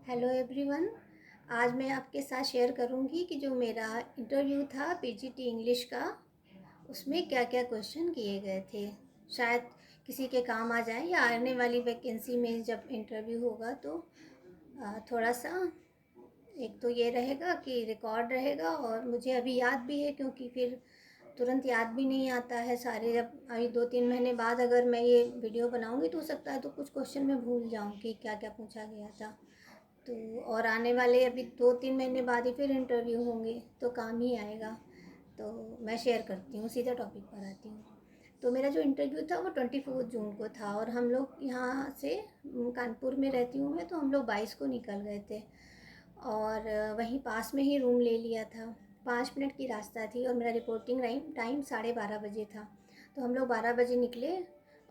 Hello everyone. आज मैं आपके साथ शेयर करूंगी कि जो मेरा इंटरव्यू था पीजीटी इंग्लिश का, उसमें क्या क्या क्वेश्चन किए गए थे। शायद किसी के काम आ जाए या आने वाली वैकेंसी में जब इंटरव्यू होगा तो थोड़ा सा एक तो ये रहेगा कि रिकॉर्ड रहेगा, और मुझे अभी याद भी है क्योंकि फिर तुरंत याद भी नहीं आता है सारे। जब अभी 2-3 महीने बाद अगर मैं ये वीडियो बनाऊंगी तो हो सकता है तो कुछ क्वेश्चन मैं भूल जाऊँ कि क्या क्या पूछा गया था। तो और आने वाले अभी 2-3 महीने बाद ही फिर इंटरव्यू होंगे तो काम ही आएगा। तो मैं शेयर करती हूँ, सीधा टॉपिक पर आती हूँ। तो मेरा जो इंटरव्यू था वो 24 जून को था, और हम लोग यहाँ से कानपुर में रहती हूँ मैं, तो हम लोग 22 को निकल गए थे। और वहीं पास में ही रूम ले लिया था। 5 मिनट की रास्ता थी और मेरा रिपोर्टिंग टाइम 12:30 बजे था। तो हम लोग 12 बजे निकले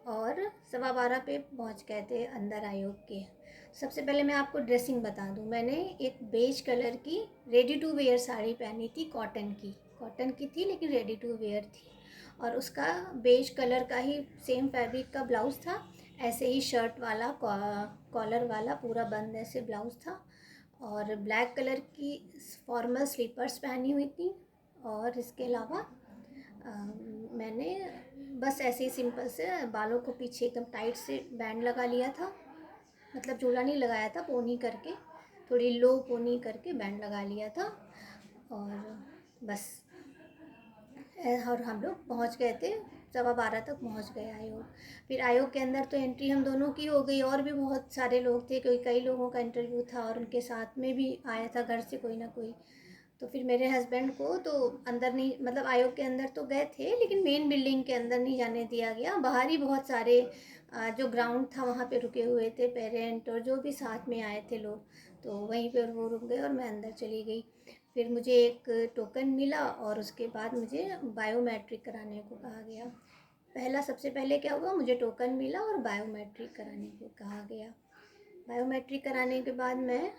और 12:15 पे पहुंच गए थे अंदर आयोग के। सबसे पहले मैं आपको ड्रेसिंग बता दूं, मैंने एक बेज कलर की रेडी टू वेयर साड़ी पहनी थी, कॉटन की थी लेकिन रेडी टू वेयर थी। और उसका बेज कलर का ही सेम फैब्रिक का ब्लाउज़ था। ऐसे ही शर्ट वाला कॉलर वाला पूरा बंद ऐसे ब्लाउज़ था। और ब्लैक कलर की फॉर्मल स्लीपर्स पहनी हुई थी। और इसके अलावा मैंने बस ऐसे ही सिंपल से बालों को पीछे एकदम टाइट से बैंड लगा लिया था। मतलब जूड़ा नहीं लगाया था, पोनी करके, थोड़ी लो पोनी करके बैंड लगा लिया था। और बस और हम लोग पहुंच गए थे, 12:15 तक पहुंच गए आयोग। फिर आयोग के अंदर तो एंट्री हम दोनों की हो गई, और भी बहुत सारे लोग थे क्योंकि कई लोगों का इंटरव्यू था और उनके साथ में भी आया था घर से कोई ना कोई। तो फिर मेरे हस्बैंड को तो अंदर नहीं, मतलब आयोग के अंदर तो गए थे लेकिन मेन बिल्डिंग के अंदर नहीं जाने दिया गया। बाहर ही बहुत सारे जो ग्राउंड था वहाँ पे रुके हुए थे पेरेंट और जो भी साथ में आए थे लोग, तो वहीं पर वो रुक गए और मैं अंदर चली गई। फिर मुझे एक टोकन मिला और उसके बाद मुझे बायोमेट्रिक कराने को कहा गया। सबसे पहले क्या हुआ, मुझे टोकन मिला और बायोमेट्रिक कराने को कहा गया। बायोमेट्रिक कराने के बाद मैं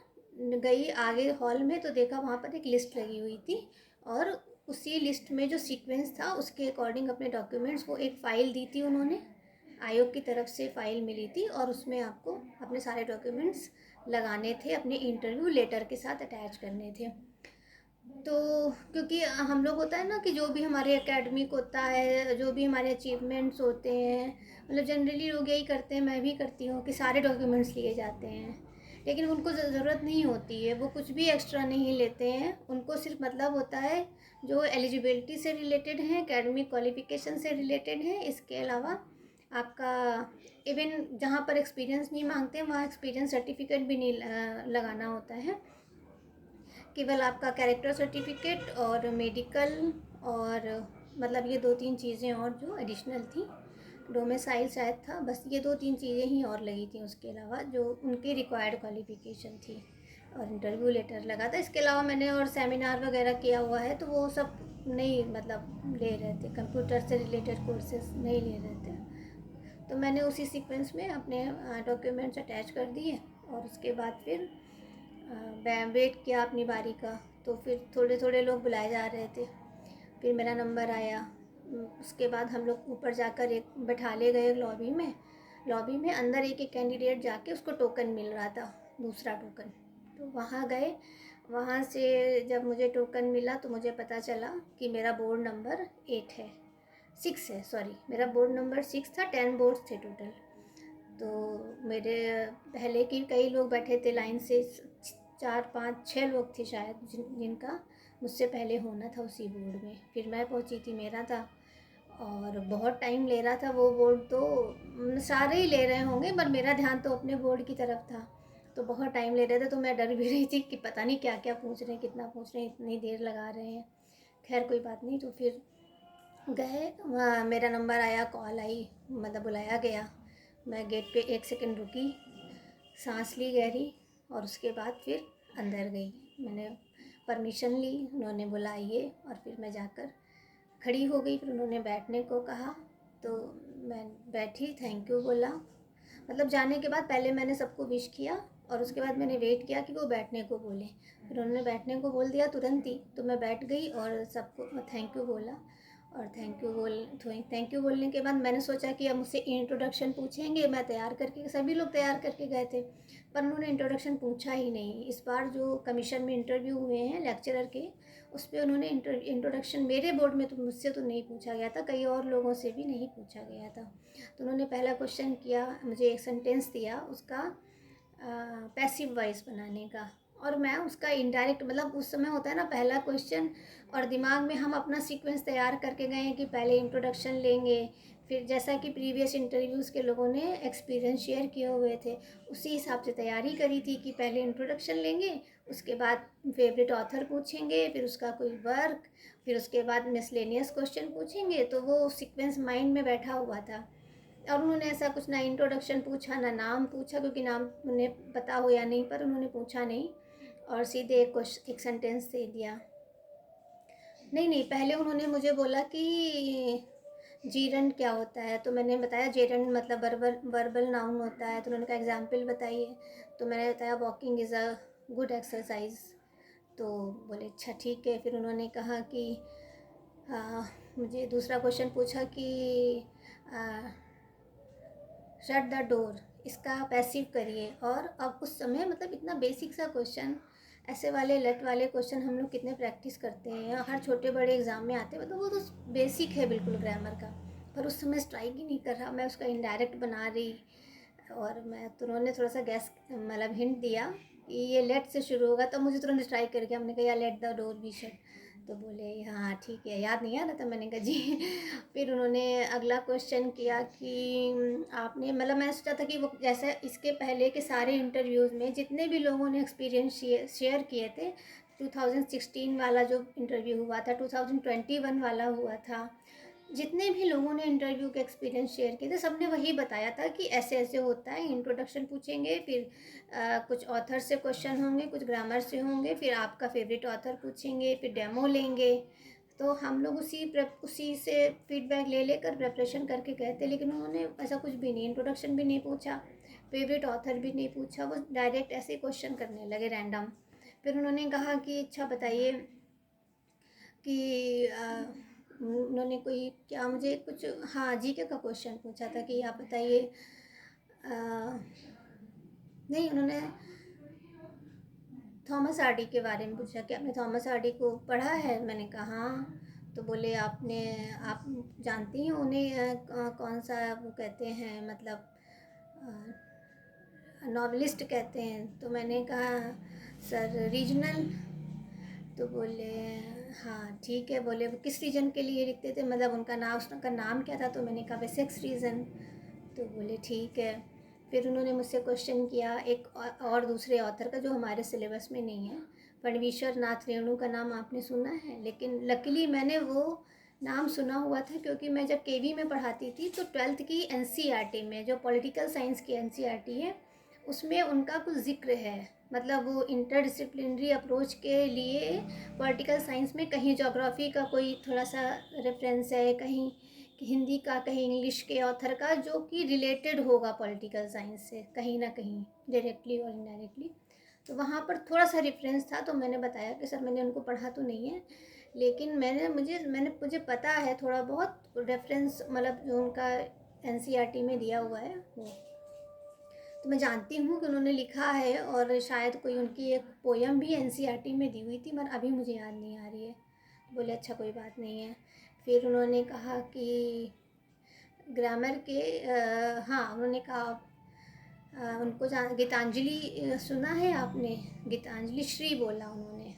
गई आगे हॉल में, तो देखा वहाँ पर एक लिस्ट लगी हुई थी। और उसी लिस्ट में जो सीक्वेंस था उसके अकॉर्डिंग अपने डॉक्यूमेंट्स, वो एक फ़ाइल दी थी उन्होंने, आयोग की तरफ से फ़ाइल मिली थी, और उसमें आपको अपने सारे डॉक्यूमेंट्स लगाने थे, अपने इंटरव्यू लेटर के साथ अटैच करने थे। तो क्योंकि हम लोग होता है ना कि जो भी हमारे एकेडमिक होता है, जो भी हमारे अचीवमेंट्स होते हैं, मतलब जनरली लोग यही करते हैं, मैं भी करती हूँ कि सारे डॉक्यूमेंट्स लिए जाते हैं। लेकिन उनको ज़रूरत नहीं होती है, वो कुछ भी एक्स्ट्रा नहीं लेते हैं। उनको सिर्फ मतलब होता है जो एलिजिबिलिटी से रिलेटेड है, एकेडमिक क्वालिफिकेशन से रिलेटेड है। इसके अलावा आपका इवन जहाँ पर एक्सपीरियंस नहीं मांगते हैं वहाँ एक्सपीरियंस सर्टिफिकेट भी नहीं लगाना होता है। केवल आपका कैरेक्टर सर्टिफिकेट और मेडिकल, और मतलब ये 2-3 चीज़ें और जो एडिशनल थी, डोमिसाइल शायद था, बस ये 2-3 चीज़ें ही और लगी थी उसके अलावा जो उनकी रिक्वायर्ड क्वालिफ़िकेशन थी। और इंटरव्यू लेटर लगा था। इसके अलावा मैंने और सेमिनार वगैरह किया हुआ है तो वो सब नहीं, मतलब ले रहे थे, कंप्यूटर से रिलेटेड कोर्सेज नहीं ले रहे थे। तो मैंने उसी सीक्वेंस में अपने डॉक्यूमेंट्स अटैच कर दिए। और उसके बाद फिर वेट किया अपनी बारी का। तो फिर थोड़े थोड़े लोग बुलाए जा रहे थे। फिर मेरा नंबर आया। उसके बाद हम लोग ऊपर जाकर एक बैठा ले गए लॉबी में अंदर एक एक कैंडिडेट जाके उसको टोकन मिल रहा था, दूसरा टोकन। तो वहाँ गए, वहाँ से जब मुझे टोकन मिला तो मुझे पता चला कि मेरा बोर्ड नंबर 8 है, 6 है, सॉरी, मेरा बोर्ड नंबर 6 था। 10 बोर्ड्स थे टोटल। तो मेरे पहले के कई लोग बैठे थे लाइन से, 4-5-6 लोग थे शायद जिनका मुझसे पहले होना था उसी बोर्ड में। फिर मैं पहुंची थी, मेरा था। और बहुत टाइम ले रहा था वो बोर्ड, तो सारे ही ले रहे होंगे पर मेरा ध्यान तो अपने बोर्ड की तरफ था। तो बहुत टाइम ले रहे थे, तो मैं डर भी रही थी कि पता नहीं क्या क्या पूछ रहे हैं, कितना पूछ रहे हैं, इतनी देर लगा रहे हैं। खैर कोई बात नहीं। तो फिर गए वहाँ, मेरा नंबर आया, कॉल आई, मतलब बुलाया गया। मैं गेट पे 1 सेकंड रुकी, सांस ली गहरी, और उसके बाद फिर अंदर गई। मैंने परमिशन ली, उन्होंने बुलाइए, और फिर मैं जाकर खड़ी हो गई। फिर उन्होंने बैठने को कहा तो मैं बैठी, थैंक यू बोला। मतलब जाने के बाद पहले मैंने सबको विश किया और उसके बाद मैंने वेट किया कि वो बैठने को बोले। फिर उन्होंने बैठने को बोल दिया तुरंत ही, तो मैं बैठ गई और सबको थैंक यू बोला। और थैंक यू बोलने के बाद मैंने सोचा कि अब मुझसे इंट्रोडक्शन पूछेंगे। मैं तैयार करके, सभी लोग तैयार करके गए थे, पर उन्होंने इंट्रोडक्शन पूछा ही नहीं। इस बार जो कमीशन में इंटरव्यू हुए हैं लेक्चरर के, उस पर उन्होंने इंट्रोडक्शन, मेरे बोर्ड में तो मुझसे तो नहीं पूछा गया था, कई और लोगों से भी नहीं पूछा गया था। तो उन्होंने पहला क्वेश्चन किया, मुझे एक सेंटेंस दिया उसका पैसिव वॉइस बनाने का, और मैं उसका इनडायरेक्ट, मतलब उस समय होता है ना पहला क्वेश्चन, और दिमाग में हम अपना सीक्वेंस तैयार करके गए हैं कि पहले इंट्रोडक्शन लेंगे, फिर जैसा कि प्रीवियस इंटरव्यूज़ के लोगों ने एक्सपीरियंस शेयर किए हुए थे, उसी हिसाब से तैयारी करी थी कि पहले इंट्रोडक्शन लेंगे, उसके बाद फेवरेट ऑथर पूछेंगे, फिर उसका कोई वर्क, फिर उसके बाद मिसलेनियस क्वेश्चन पूछेंगे। तो वो सीक्वेंस माइंड में बैठा हुआ था। और उन्होंने ऐसा कुछ ना इंट्रोडक्शन पूछा ना नाम पूछा, क्योंकि नाम उन्हें पता हो या नहीं, पर उन्होंने पूछा नहीं, और सीधे एक सेंटेंस दे दिया। नहीं, पहले उन्होंने मुझे बोला कि जीरंड क्या होता है, तो मैंने बताया जीरंड मतलब वर्बल नाउन होता है। तो उन्होंने कहा एग्जाम्पल बताइए, तो मैंने बताया walking is a good exercise. तो बोले अच्छा ठीक है। फिर उन्होंने कहा कि मुझे दूसरा क्वेश्चन पूछा कि शट द डोर, इसका पैसिव करिए। और अब उस समय मतलब इतना बेसिक सा क्वेश्चन, ऐसे वाले लेट वाले क्वेश्चन हम लोग कितने प्रैक्टिस करते हैं, हर छोटे बड़े एग्ज़ाम में आते हैं, मतलब वो तो बेसिक है बिल्कुल ग्रामर का। पर उस समय स्ट्राइक ही नहीं कर रहा, मैं उसका इनडायरेक्ट बना रही। और मैं तो उन्होंने थोड़ा सा गैस मतलब हिंट दिया कि ये लेट से शुरू होगा, तो मुझे तुरंत स्ट्राइक करके हमने कहा let the door be shut. तो बोले हाँ ठीक है, याद नहीं आ रहा था। मैंने कहा जी। फिर उन्होंने अगला क्वेश्चन किया कि आपने, मतलब मैंने सोचा था कि वो जैसे इसके पहले के सारे इंटरव्यूज़ में जितने भी लोगों ने एक्सपीरियंस शेयर किए थे, 2016 वाला जो इंटरव्यू हुआ था, 2021 वाला हुआ था, जितने भी लोगों ने इंटरव्यू के एक्सपीरियंस शेयर किए थे, सबने वही बताया था कि ऐसे ऐसे होता है। इंट्रोडक्शन पूछेंगे, फिर कुछ ऑथर से क्वेश्चन होंगे, कुछ ग्रामर से होंगे, फिर आपका फेवरेट ऑथर पूछेंगे, फिर डेमो लेंगे। तो हम लोग उसी से फीडबैक ले लेकर प्रेपरेशन करके गए थे। लेकिन उन्होंने ऐसा कुछ भी नहीं, इंट्रोडक्शन भी नहीं पूछा, फेवरेट ऑथर भी नहीं पूछा, वो डायरेक्ट ऐसे क्वेश्चन करने लगे रैंडम। फिर उन्होंने कहा कि अच्छा बताइए कि उन्होंने कोई क्या मुझे कुछ, हाँ जीके का क्वेश्चन पूछा था कि आप बताइए। नहीं, उन्होंने थॉमस हार्डी के बारे में पूछा कि आपने थॉमस हार्डी को पढ़ा है। मैंने कहा हाँ। तो बोले आप जानती हैं उन्हें, कौन सा वो कहते हैं, मतलब नॉवलिस्ट कहते हैं। तो मैंने कहा सर रीजनल। तो बोले हाँ ठीक है। बोले वो किस रीजन के लिए लिखते थे, मतलब उसका नाम क्या था। तो मैंने कहा वेसेक्स रीजन। तो बोले ठीक है। फिर उन्होंने मुझसे क्वेश्चन किया एक और दूसरे ऑथर का जो हमारे सिलेबस में नहीं है, फणवीश्वर नाथ रेणु का नाम आपने सुना है। लेकिन लकीली मैंने वो नाम सुना हुआ था, क्योंकि मैं जब केवी में पढ़ाती थी तो 12th की एनसीईआरटी में, जो पॉलिटिकल साइंस की एनसीईआरटी है, उसमें उनका कुछ जिक्र है। मतलब वो इंटरडिसिप्लिनरी अप्रोच के लिए पॉलिटिकल साइंस में कहीं ज्योग्राफी का कोई थोड़ा सा रेफरेंस है, कहीं हिंदी का, कहीं इंग्लिश के ऑथर का, जो कि रिलेटेड होगा पॉलिटिकल साइंस से कहीं ना कहीं, डायरेक्टली और इनडायरेक्टली। तो वहाँ पर थोड़ा सा रेफरेंस था। तो मैंने बताया कि सर मैंने उनको पढ़ा तो नहीं है, लेकिन मुझे पता है थोड़ा बहुत रेफरेंस, मतलब जो उनका एनसीईआरटी में दिया हुआ है वो। तो मैं जानती हूँ कि उन्होंने लिखा है, और शायद कोई उनकी एक पोयम भी एनसीईआरटी में दी हुई थी, मगर अभी मुझे याद नहीं आ रही है। तो बोले अच्छा कोई बात नहीं है। फिर उन्होंने कहा कि ग्रामर के हाँ, उन्होंने कहा उनको गीतांजलि सुना है आपने, गीतांजलि श्री बोला उन्होंने।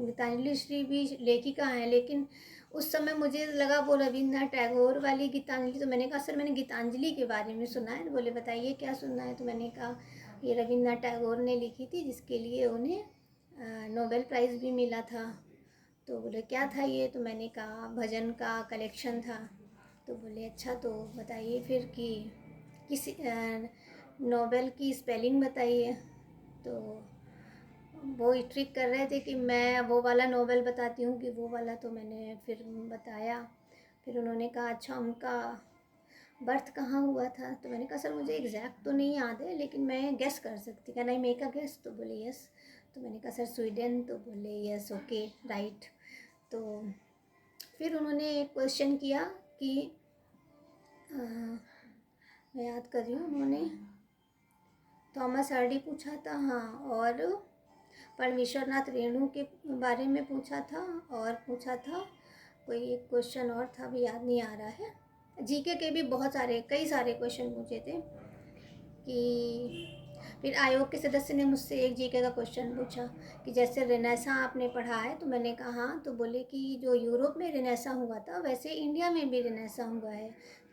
गीतांजलि श्री भी लेखिका हैं, लेकिन उस समय मुझे लगा वो रविन्द्रनाथ टैगोर वाली गीतांजलि। तो मैंने कहा सर मैंने गीतांजलि के बारे में सुना है। तो बोले बताइए क्या सुनना है। तो मैंने कहा ये रविन्द्रनाथ टैगोर ने लिखी थी, जिसके लिए उन्हें नोबेल प्राइज़ भी मिला था। तो बोले क्या था ये। तो मैंने कहा भजन का कलेक्शन था। तो बोले अच्छा तो बताइए फिर कि किस नोबेल की स्पेलिंग बताइए। तो वो ट्रिक कर रहे थे कि मैं वो वाला नोवेल बताती हूँ कि वो वाला। तो मैंने फिर बताया। फिर उन्होंने कहा अच्छा उनका बर्थ कहाँ हुआ था। तो मैंने कहा सर मुझे एग्जैक्ट तो नहीं याद है, लेकिन मैं गेस कर सकती। क्या नहीं मेक अ गेस। तो बोले यस। तो मैंने कहा सर स्वीडन। तो बोले यस ओके राइट। तो फिर उन्होंने एक क्वेश्चन किया कि मैं याद कर रही हूँ, उन्होंने थॉमस हार्डी पूछा था, हाँ, और परमेश्वरनाथ रेणु के बारे में पूछा था, और पूछा था कोई एक क्वेश्चन और था, अभी याद नहीं आ रहा है। जीके के भी बहुत सारे, कई सारे क्वेश्चन पूछे थे। कि फिर आयोग के सदस्य ने मुझसे एक जीके का क्वेश्चन पूछा कि जैसे रेनेसा आपने पढ़ा है, तो मैंने कहा हाँ, तो बोले कि जो यूरोप में रेनेसा हुआ था वैसे इंडिया में भी रेनेसा हुआ है।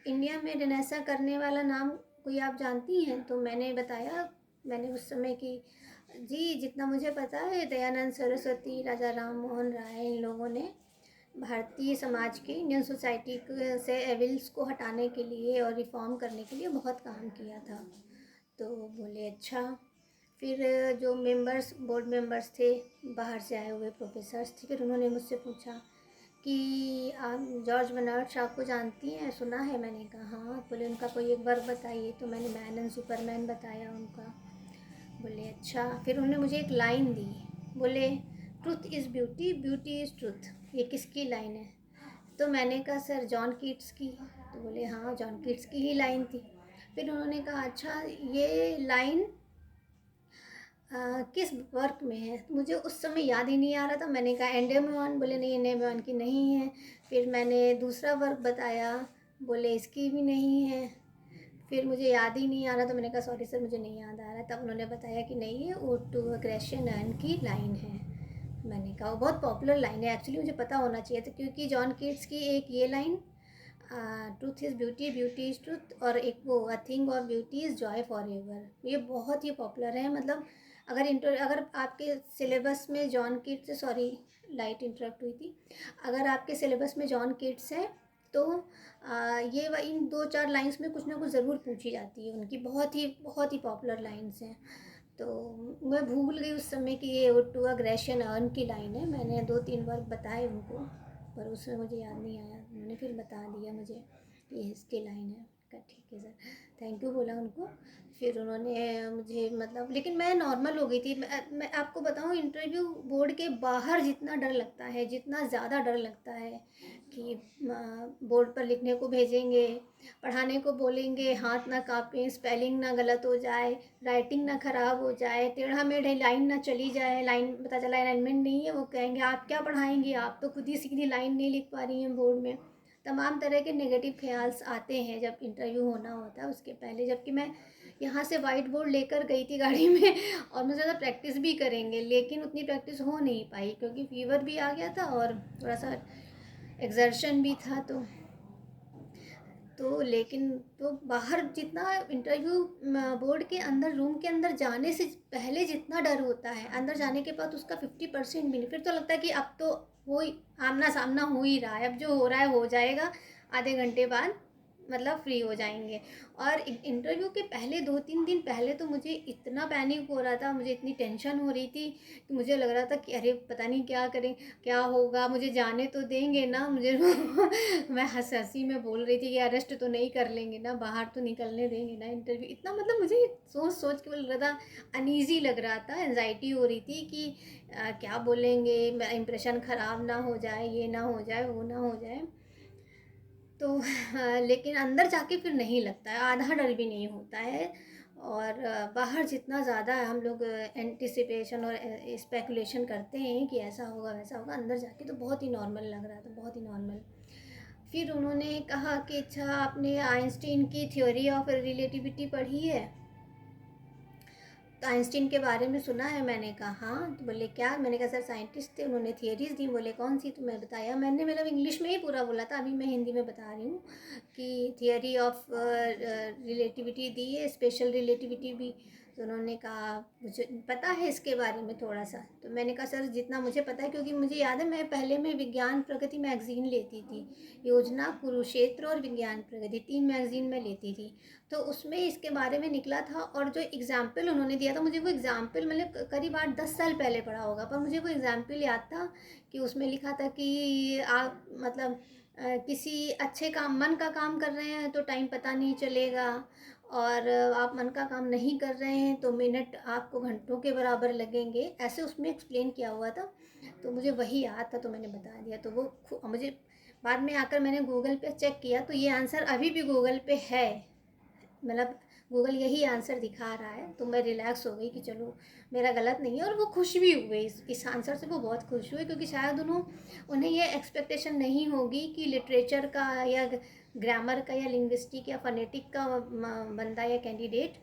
इंडिया में रेनेसा करने वाला नाम कोई आप जानती हैं? तो मैंने बताया, मैंने उस समय की जी जितना मुझे पता है, दयानंद सरस्वती, राजा राम मोहन राय, इन लोगों ने भारतीय समाज की, इंडियन सोसाइटी से एविल्स को हटाने के लिए और रिफॉर्म करने के लिए बहुत काम किया था। तो बोले अच्छा। फिर जो मेंबर्स, बोर्ड मेंबर्स थे, बाहर से आए हुए प्रोफेसर्स थे, फिर उन्होंने मुझसे पूछा कि आप जॉर्ज बर्नार्ड शॉ को जानती हैं? सुना है। मैंने कहा हाँ। बोले उनका कोई एक वर्क बताइए, तो मैंने मैन एंड सुपरमैन बताया उनका। बोले अच्छा। फिर उन्होंने मुझे एक लाइन दी, बोले truth is beauty, beauty is truth. ये किसकी लाइन है? तो मैंने कहा सर जॉन कीट्स की। तो बोले हाँ, जॉन कीट्स की ही लाइन थी। फिर उन्होंने कहा अच्छा, ये लाइन किस वर्क में है? तो मुझे उस समय याद ही नहीं आ रहा था। मैंने कहा एंडेमान। बोले नहीं, एंडेमान की नहीं है। फिर मैंने दूसरा वर्क बताया, बोले इसकी भी नहीं है। फिर मुझे याद ही नहीं आ रहा, तो मैंने कहा सॉरी सर, मुझे नहीं याद आ रहा। तब उन्होंने बताया कि नहीं, ये ओड टू ग्रेशियन अर्न की लाइन है। मैंने कहा वो बहुत पॉपुलर लाइन है, एक्चुअली मुझे पता होना चाहिए था, क्योंकि जॉन कीट्स की एक ये line, truth is beauty, beauty is truth, और एक वो अ थिंग और beauty is Joy for ever, ये बहुत ही पॉपुलर है। मतलब अगर आपके सिलेबस में John Keats, sorry light interrupt हुई थी, अगर आपके सिलेबस में जॉन कीट्स है तो ये इन 2-4 लाइन्स में कुछ ना कुछ ज़रूर पूछी जाती है उनकी, बहुत ही पॉपुलर लाइन्स हैं। तो मैं भूल गई उस समय कि ये टू अ ग्रेशियन अर्न की लाइन है। मैंने 2-3 वर्क बताए उनको, पर उसमें मुझे याद नहीं आया। उन्होंने फिर बता दिया मुझे कि ये इसकी लाइन है। कहा ठीक है सर, थैंक यू बोला उनको। फिर उन्होंने मुझे, मतलब, लेकिन मैं नॉर्मल हो गई थी। मैं आपको बताऊं, इंटरव्यू बोर्ड के बाहर जितना डर लगता है, जितना ज़्यादा डर लगता है कि बोर्ड पर लिखने को भेजेंगे, पढ़ाने को बोलेंगे, हाथ ना काँपें, स्पेलिंग ना गलत हो जाए, राइटिंग ना ख़राब हो जाए, टेढ़ा मेढ़ा लाइन ना चली जाए, लाइन पता चला अलाइनमेंट नहीं है, वो कहेंगे आप क्या पढ़ाएंगी, आप तो खुद ही सीधी लाइन नहीं लिख पा रही हैं बोर्ड में। तमाम तरह के नेगेटिव ख्याल्स आते हैं जब इंटरव्यू होना होता है उसके पहले। जबकि मैं यहाँ से वाइट बोर्ड लेकर गई थी गाड़ी में और मुझे ज़्यादा प्रैक्टिस भी करेंगे, लेकिन उतनी प्रैक्टिस हो नहीं पाई क्योंकि फीवर भी आ गया था और थोड़ा सा एग्जर्शन भी था। तो लेकिन तो बाहर जितना इंटरव्यू बोर्ड के अंदर, रूम के अंदर जाने से पहले जितना डर होता है, अंदर जाने के बाद उसका 50% भी नहीं। फिर तो लगता है कि अब तो हो ही, आमना सामना हो ही रहा है, अब जो हो रहा है हो जाएगा, आधे घंटे बाद मतलब फ्री हो जाएंगे। और इंटरव्यू के पहले 2-3 दिन पहले तो मुझे इतना पैनिक हो रहा था, मुझे इतनी टेंशन हो रही थी कि मुझे लग रहा था कि अरे पता नहीं क्या करें, क्या होगा, मुझे जाने तो देंगे ना मुझे मैं हंसी में बोल रही थी कि अरेस्ट तो नहीं कर लेंगे ना, बाहर तो निकलने देंगे ना इंटरव्यू। इतना मतलब मुझे सोच सोच के लग रहा था, अनईजी लग रहा था, एनजाइटी हो रही थी कि क्या बोलेंगे, इंप्रेशन ख़राब ना हो जाए, ये ना हो जाए, वो ना हो जाए। तो लेकिन अंदर जाके फिर नहीं लगता है, आधा डर भी नहीं होता है। और बाहर जितना ज़्यादा हम लोग एंटिसिपेशन और स्पेकुलेशन करते हैं कि ऐसा होगा वैसा होगा, अंदर जाके तो बहुत ही नॉर्मल लग रहा था, बहुत ही नॉर्मल। फिर उन्होंने कहा कि अच्छा, आपने आइंस्टीन की थ्योरी ऑफ रिलेटिविटी पढ़ी है? तो आइंस्टीन के बारे में सुना है। मैंने कहा हाँ। तो बोले क्या? मैंने कहा सर साइंटिस्ट थे, उन्होंने थियरीज दी। बोले कौन सी? तो मैं बताया, मैंने मतलब इंग्लिश में ही पूरा बोला था, अभी मैं हिंदी में बता रही हूँ कि थियरी ऑफ रिलेटिविटी दी है, स्पेशल रिलेटिविटी भी। तो उन्होंने कहा मुझे पता है इसके बारे में थोड़ा सा। तो मैंने कहा सर जितना मुझे पता है, क्योंकि मुझे याद है मैं पहले में विज्ञान प्रगति मैगज़ीन लेती थी, योजना, कुरुक्षेत्र और विज्ञान प्रगति, 3 मैगज़ीन में लेती थी। तो उसमें इसके बारे में निकला था, और जो एग्ज़ाम्पल उन्होंने दिया था, मुझे वो एग्ज़ाम्पल मतलब करीब 8-10 साल पहले पढ़ा होगा, पर मुझे वो एग्ज़ाम्पल याद था कि उसमें लिखा था कि आप मतलब किसी अच्छे काम, मन का काम कर रहे हैं तो टाइम पता नहीं चलेगा, और आप मन का काम नहीं कर रहे हैं तो मिनट आपको घंटों के बराबर लगेंगे, ऐसे उसमें एक्सप्लेन किया हुआ था। तो मुझे वही याद था, तो मैंने बता दिया। तो वो मुझे बाद में आकर मैंने गूगल पे चेक किया तो ये आंसर अभी भी गूगल पे है, मतलब गूगल यही आंसर दिखा रहा है। तो मैं रिलैक्स हो गई कि चलो मेरा गलत नहीं है। और वो खुश भी हुए इस आंसर से, वो बहुत खुश हुए, क्योंकि शायद उन्हें ये एक्सपेक्टेशन नहीं होगी कि लिटरेचर का या ग्रामर का या लिंग्विस्टिक या फोनेटिक का बंदा या कैंडिडेट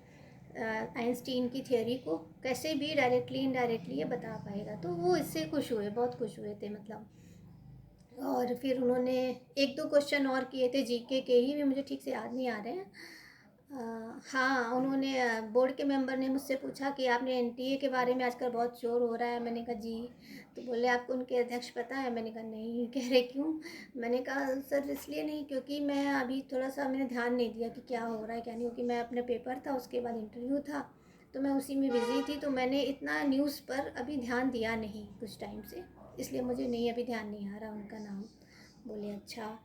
आइंस्टीन की थियोरी को कैसे भी डायरेक्टली इनडायरेक्टली ये बता पाएगा। तो वो इससे खुश हुए, बहुत खुश हुए थे मतलब। और फिर उन्होंने एक दो क्वेश्चन और किए थे जीके के ही, भी मुझे ठीक से याद नहीं आ रहे हैं। हाँ, उन्होंने बोर्ड के मेंबर ने मुझसे पूछा कि आपने एनटीए के बारे में आजकल बहुत शोर हो रहा है। मैंने कहा जी। तो बोले आपको उनके अध्यक्ष पता है? मैंने कहा नहीं। कह रहे क्यों? मैंने कहा सर इसलिए नहीं, क्योंकि मैं अभी थोड़ा सा मैंने ध्यान नहीं दिया कि क्या हो रहा है क्या नहीं, क्योंकि मैं अपने पेपर था, उसके बाद इंटरव्यू था, तो मैं उसी में बिज़ी थी, तो मैंने इतना न्यूज़ पर अभी ध्यान दिया नहीं कुछ टाइम से, इसलिए मुझे नहीं अभी ध्यान नहीं आ रहा उनका नाम। बोले अच्छा।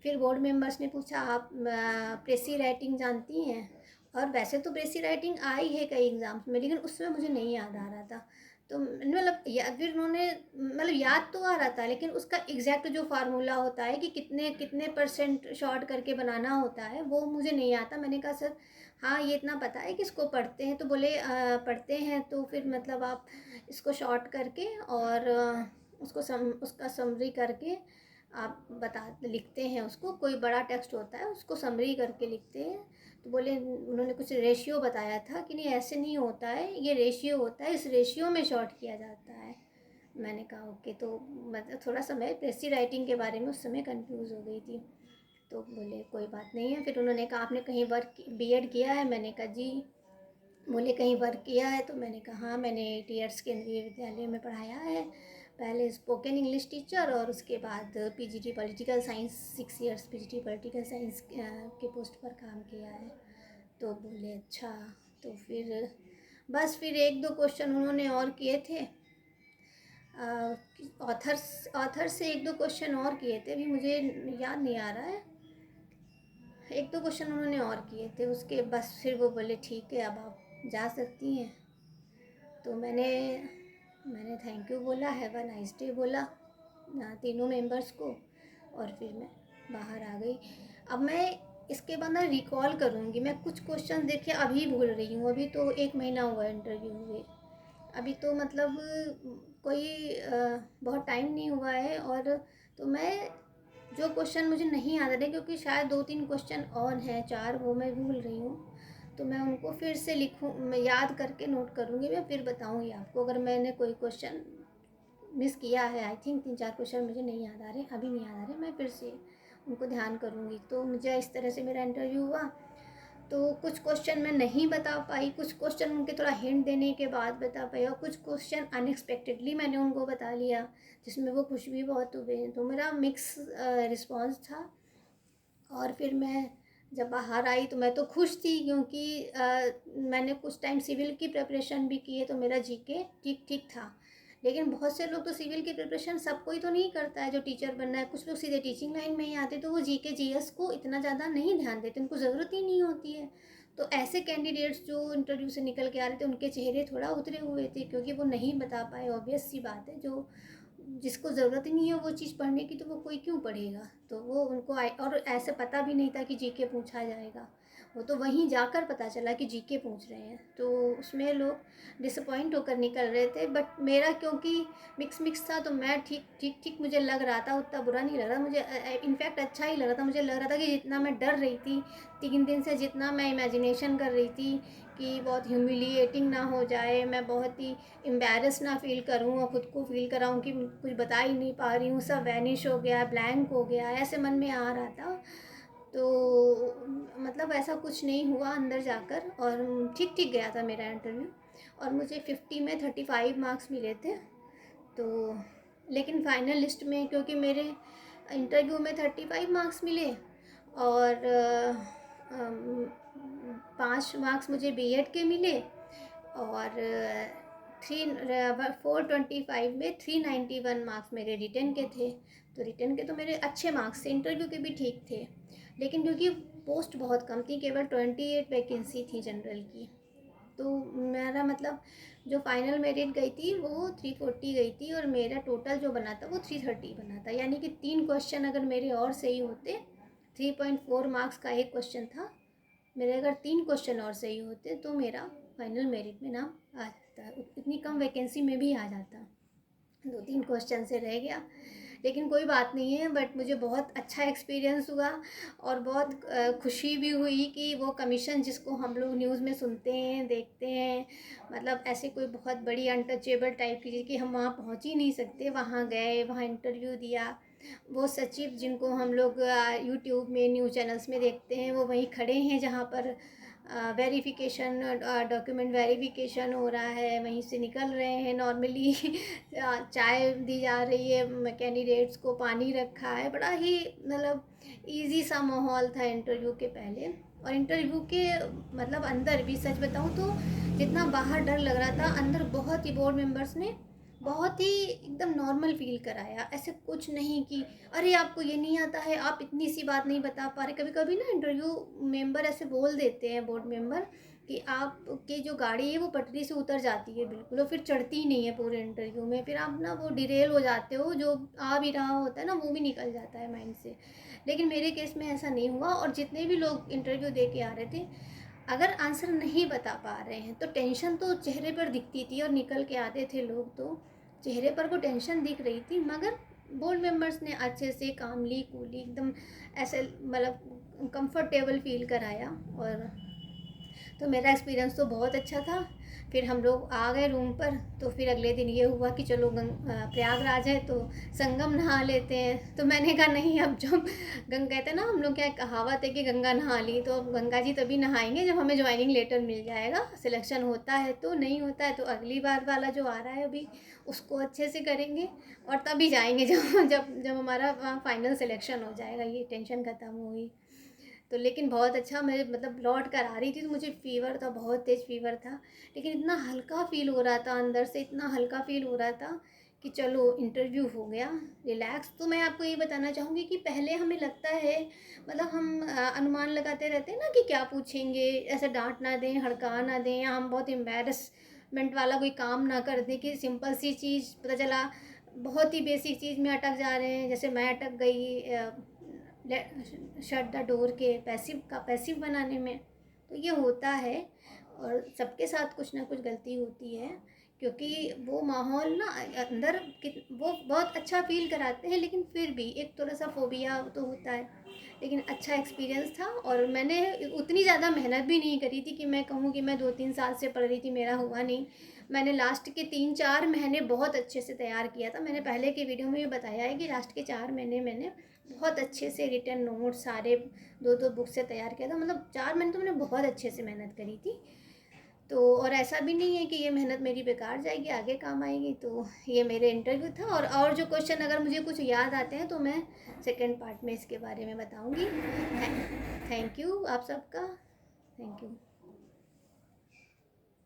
फिर बोर्ड मेंबर्स ने पूछा आप प्रेसी राइटिंग जानती हैं? और वैसे तो प्रेसी राइटिंग आई है कई एग्ज़ाम्स में, लेकिन उसमें मुझे नहीं याद आ रहा था। तो मतलब फिर उन्होंने मतलब याद तो आ रहा था, लेकिन उसका एग्जैक्ट जो फार्मूला होता है कि कितने कितने परसेंट शॉर्ट करके बनाना होता है, वो मुझे नहीं आता। मैंने कहा सर हाँ ये इतना पता है कि इसको पढ़ते हैं। तो बोले पढ़ते हैं तो फिर मतलब आप इसको शॉर्ट करके और उसका समरी करके आप लिखते हैं उसको, कोई बड़ा टेक्स्ट होता है उसको समरी करके लिखते हैं। तो बोले उन्होंने कुछ रेशियो बताया था कि नहीं ऐसे नहीं होता है, ये रेशियो होता है, इस रेशियो में शॉर्ट किया जाता है। मैंने कहा ओके। तो मतलब थोड़ा सा मैं प्रेसी राइटिंग के बारे में उस समय कंफ्यूज हो गई थी। तो बोले कोई बात नहीं है। फिर उन्होंने कहा आपने कहीं वर्क बीएड किया है? मैंने कहा जी। बोले कहीं वर्क किया है? तो मैंने कहा हाँ, मैंने 8 ईयर्स केंद्रीय विद्यालय में पढ़ाया है, पहले स्पोकन इंग्लिश टीचर और उसके बाद PGT political science 6 years PGT political science के पोस्ट पर काम किया है। तो बोले अच्छा। तो फिर बस फिर एक दो क्वेश्चन उन्होंने और किए थे, ऑथर से एक दो क्वेश्चन और किए थे, अभी मुझे याद नहीं आ रहा है। एक दो क्वेश्चन उन्होंने और किए थे, उसके बस फिर वो बोले ठीक है अब आप जा सकती हैं। तो मैंने थैंक यू बोला, हैव अ नाइस डे बोला तीनों मेंबर्स को, और फिर मैं बाहर आ गई। अब मैं इसके बाद ना रिकॉल करूँगी, मैं कुछ क्वेश्चन देखिए अभी भूल रही हूँ। अभी तो 1 महीना हुआ इंटरव्यू हुए, अभी तो मतलब कोई बहुत टाइम नहीं हुआ है। और तो मैं जो क्वेश्चन मुझे नहीं याद आ रहे, क्योंकि शायद 2-3 क्वेश्चन और हैं, 4 वो मैं भूल रही हूँ, तो मैं उनको फिर से लिखूँ, मैं याद करके नोट करूँगी, मैं फिर बताऊँगी आपको अगर मैंने कोई क्वेश्चन मिस किया है। आई थिंक 3-4 क्वेश्चन मुझे नहीं याद आ रहे, अभी नहीं याद आ रहे, मैं फिर से उनको ध्यान करूँगी। तो मुझे इस तरह से मेरा इंटरव्यू हुआ। तो कुछ क्वेश्चन मैं नहीं बता पाई, कुछ क्वेश्चन उनके थोड़ा हिंट देने के बाद बता पाई, और कुछ क्वेश्चन अनएक्सपेक्टेडली मैंने उनको बता लिया, जिसमें वो खुश भी बहुत हुए। तो मेरा मिक्स रिस्पॉन्स था। और फिर मैं जब बाहर आई तो मैं तो खुश थी, क्योंकि मैंने कुछ टाइम सिविल की प्रिपरेशन भी की है, तो मेरा जीके ठीक ठीक था। लेकिन बहुत से लोग तो सिविल की प्रिपरेशन सब कोई तो नहीं करता है जो टीचर बनना है, कुछ लोग सीधे टीचिंग लाइन में ही आते, तो वो जीके जीएस को इतना ज़्यादा नहीं ध्यान देते, उनको ज़रूरत ही नहीं होती है। तो ऐसे कैंडिडेट्स जो इंटरव्यू से निकल के आ रहे थे, उनके चेहरे थोड़ा उतरे हुए थे, क्योंकि वो नहीं बता पाए। ऑब्वियस सी बात है, जो जिसको ज़रूरत ही नहीं है वो चीज़ पढ़ने की, तो वो कोई क्यों पढ़ेगा। तो वो उनको और ऐसे पता भी नहीं था कि जीके पूछा जाएगा, वो तो वहीं जाकर पता चला कि जीके पूछ रहे हैं, तो उसमें लोग डिसअपॉइंट होकर निकल रहे थे। बट मेरा क्योंकि मिक्स मिक्स था, तो मैं ठीक ठीक ठीक मुझे लग रहा था, उतना बुरा नहीं लग रहा मुझे, इनफैक्ट अच्छा ही लग रहा था। मुझे लग रहा था कि जितना मैं डर रही थी 3 दिन से, जितना मैं इमेजिनेशन कर रही थी कि बहुत ह्यूमिलिएटिंग ना हो जाए, मैं बहुत ही एम्बैरस ना फील करूँ और ख़ुद को फील कराऊँ कि कुछ बता ही नहीं पा रही हूँ, सब वैनिश हो गया, ब्लैंक हो गया, ऐसे मन में आ रहा था। तो मतलब ऐसा कुछ नहीं हुआ अंदर जाकर, और ठीक ठीक गया था मेरा इंटरव्यू। और मुझे 50 में 35 मार्क्स मिले थे। तो लेकिन फाइनल लिस्ट में, क्योंकि मेरे इंटरव्यू में 35 मार्क्स मिले, और 5 मार्क्स मुझे बीएड के मिले, और 425 में 391 मार्क्स मेरे रिटर्न के थे। तो रिटर्न के तो मेरे अच्छे मार्क्स थे, इंटरव्यू के भी ठीक थे, लेकिन क्योंकि पोस्ट बहुत कम थी, केवल 28 वैकेंसी थी जनरल की, तो मेरा मतलब जो फाइनल मेरिट गई थी वो 340 गई थी और मेरा टोटल जो बना था वो 330 बना था। यानी कि 3 क्वेश्चन अगर मेरे और सही होते, 3.4 मार्क्स का एक क्वेश्चन था, मेरे अगर 3 क्वेश्चन और सही होते तो मेरा फाइनल मेरिट में नाम आ जाता। इतनी कम वैकेंसी में भी आ जाता। 2-3 क्वेश्चन से रह गया, लेकिन कोई बात नहीं है। बट मुझे बहुत अच्छा एक्सपीरियंस हुआ और बहुत खुशी भी हुई कि वो कमीशन जिसको हम लोग न्यूज़ में सुनते हैं, देखते हैं, मतलब ऐसे कोई बहुत बड़ी अनटचेबल टाइप की चीज़ कि हम वहाँ पहुँच ही नहीं सकते, वहाँ गए, वहाँ इंटरव्यू दिया। वो सचिव जिनको हम लोग यूट्यूब में न्यूज़ चैनल्स में देखते हैं, वो वहीं खड़े हैं जहाँ पर वेरिफिकेशन, डॉक्यूमेंट वेरिफिकेशन हो रहा है, वहीं से निकल रहे हैं नॉर्मली। चाय दी जा रही है, कैंडिडेट्स को पानी रखा है, बड़ा ही मतलब इजी सा माहौल था इंटरव्यू के पहले। और इंटरव्यू के मतलब अंदर भी सच बताऊँ तो जितना बाहर डर लग रहा था, अंदर बहुत ही बोर्ड मेंबर्स ने बहुत ही एकदम नॉर्मल फील कराया। ऐसे कुछ नहीं कि अरे आपको ये नहीं आता है, आप इतनी सी बात नहीं बता पा रहे। कभी कभी ना इंटरव्यू मेंबर ऐसे बोल देते हैं, बोर्ड मेंबर, कि आपकी जो गाड़ी है वो पटरी से उतर जाती है बिल्कुल और फिर चढ़ती ही नहीं है पूरे इंटरव्यू में, फिर आप ना वो डिरेल हो जाते हो, जो आ भी रहा होता है ना वो भी निकल जाता है माइंड से। लेकिन मेरे केस में ऐसा नहीं हुआ। और जितने भी लोग इंटरव्यू दे के आ रहे थे, अगर आंसर नहीं बता पा रहे हैं तो टेंशन तो चेहरे पर दिखती थी, और निकल के आते थे लोग तो चेहरे पर वो टेंशन दिख रही थी। मगर बोर्ड मेंबर्स ने अच्छे से कामली कूली एकदम ऐसे मतलब कंफर्टेबल फील कराया। और तो मेरा एक्सपीरियंस तो बहुत अच्छा था। फिर हम लोग आ गए रूम पर, तो फिर अगले दिन ये हुआ कि चलो प्रयागराज है तो संगम नहा लेते हैं। तो मैंने कहा नहीं, अब जो कहते हैं ना हम लोग, क्या कहावत है कि गंगा नहा ली, तो अब गंगा जी तभी नहाएंगे जब हमें ज्वाइनिंग लेटर मिल जाएगा। सिलेक्शन होता है तो, नहीं होता है तो अगली बार वाला जो आ रहा है अभी उसको अच्छे से करेंगे और तभी जाएंगे जब जब जब हमारा फाइनल सिलेक्शन हो जाएगा, ये टेंशन ख़त्म होगी। तो लेकिन बहुत अच्छा, मैं मतलब लौट कर आ रही थी तो मुझे फ़ीवर था, बहुत तेज़ फ़ीवर था, लेकिन इतना हल्का फ़ील हो रहा था अंदर से, इतना हल्का फ़ील हो रहा था कि चलो इंटरव्यू हो गया, रिलैक्स। तो मैं आपको ये बताना चाहूँगी कि पहले हमें लगता है, मतलब हम अनुमान लगाते रहते हैं ना कि क्या पूछेंगे, ऐसे डांट ना दें, हड़का ना दें, या हम बहुत एम्बेरसमेंट वाला कोई काम ना कर दें कि सिंपल सी चीज़ पता चला बहुत ही बेसिक चीज़ में अटक जा रहे हैं। जैसे मैं अटक गई शट द डोर के पैसिव बनाने में। तो ये होता है और सबके साथ कुछ ना कुछ गलती होती है, क्योंकि वो माहौल ना अंदर वो बहुत अच्छा फील कराते हैं, लेकिन फिर भी एक थोड़ा सा फोबिया तो होता है। लेकिन अच्छा एक्सपीरियंस था और मैंने उतनी ज़्यादा मेहनत भी नहीं करी थी कि मैं कहूँ कि मैं 2-3 साल से पढ़ रही थी, मेरा हुआ नहीं। मैंने लास्ट के 3-4 महीने बहुत अच्छे से तैयार किया था। मैंने पहले के वीडियो में भी बताया है कि लास्ट के 4 महीने मैंने बहुत अच्छे से रिटन नोट सारे 2-2 बुक से तैयार किया था। मतलब 4 महीने तो मैंने बहुत अच्छे से मेहनत करी थी। तो और ऐसा भी नहीं है कि ये मेहनत मेरी बेकार जाएगी, आगे काम आएगी। तो ये मेरे इंटरव्यू था। और जो क्वेश्चन अगर मुझे कुछ याद आते हैं तो मैं सेकंड पार्ट में इसके बारे में बताऊंगी। थैंक यू आप सबका, थैंक यू।